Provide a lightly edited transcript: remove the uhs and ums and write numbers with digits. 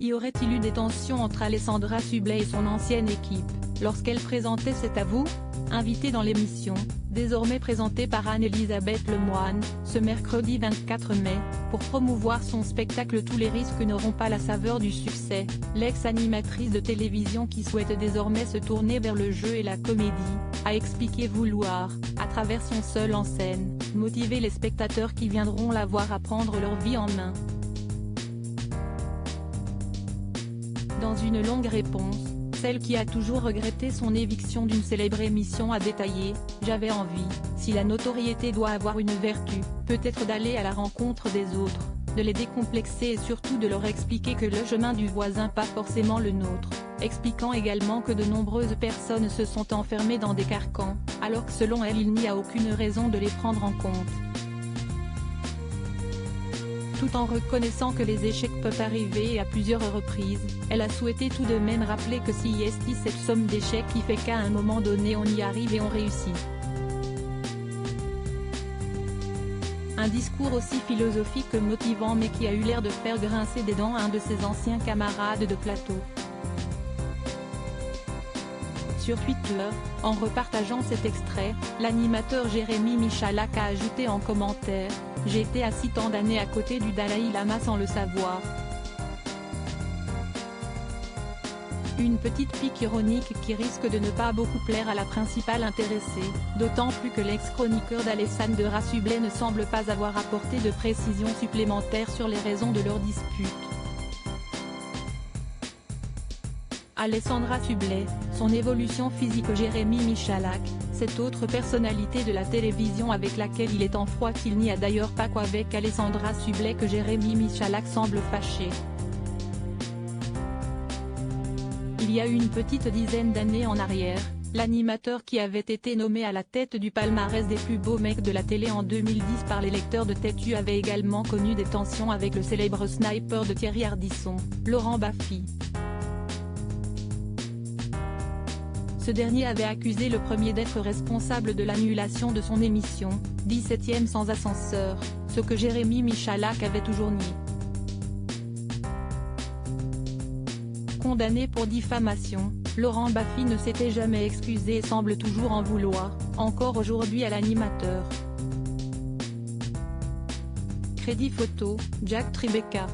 Y aurait-il eu des tensions entre Alessandra Sublet et son ancienne équipe, lorsqu'elle présentait C'est à vous ? Invitée dans l'émission, désormais présentée par Anne-Elisabeth Lemoine, ce mercredi 24 mai, pour promouvoir son spectacle Tous les risques n'auront pas la saveur du succès, l'ex-animatrice de télévision qui souhaite désormais se tourner vers le jeu et la comédie, a expliqué vouloir, à travers son seul en scène, motiver les spectateurs qui viendront la voir à prendre leur vie en main. Dans une longue réponse, celle qui a toujours regretté son éviction d'une célèbre émission a détaillé « J'avais envie, si la notoriété doit avoir une vertu, peut-être d'aller à la rencontre des autres, de les décomplexer et surtout de leur expliquer que le chemin du voisin pas forcément le nôtre », expliquant également que de nombreuses personnes se sont enfermées dans des carcans, alors que selon elle il n'y a aucune raison de les prendre en compte. Tout en reconnaissant que les échecs peuvent arriver et à plusieurs reprises, elle a souhaité tout de même rappeler que si est cette somme d'échecs qui fait qu'à un moment donné on y arrive et on réussit. Un discours aussi philosophique que motivant mais qui a eu l'air de faire grincer des dents un de ses anciens camarades de plateau. Sur Twitter, en repartageant cet extrait, l'animateur Jérémy Michalak a ajouté en commentaire « J'ai été assis tant d'années à côté du Dalaï Lama sans le savoir ». Une petite pique ironique qui risque de ne pas beaucoup plaire à la principale intéressée, d'autant plus que l'ex-chroniqueur d'Alessandra Sublet ne semble pas avoir apporté de précisions supplémentaires sur les raisons de leur dispute. Alessandra Sublet, son évolution physique. Jérémy Michalak, cette autre personnalité de la télévision avec laquelle il est en froid qu'il n'y a d'ailleurs pas qu'avec Alessandra Sublet que Jérémy Michalak semble fâché. Il y a une petite dizaine d'années en arrière, l'animateur qui avait été nommé à la tête du palmarès des plus beaux mecs de la télé en 2010 par les lecteurs de Têtu avait également connu des tensions avec le célèbre sniper de Thierry Ardisson, Laurent Baffy. Ce dernier avait accusé le premier d'être responsable de l'annulation de son émission, 17e sans ascenseur, ce que Jérémy Michalak avait toujours nié. Condamné pour diffamation, Laurent Baffy ne s'était jamais excusé et semble toujours en vouloir, encore aujourd'hui à l'animateur. Crédit photo, Jack Tribeca.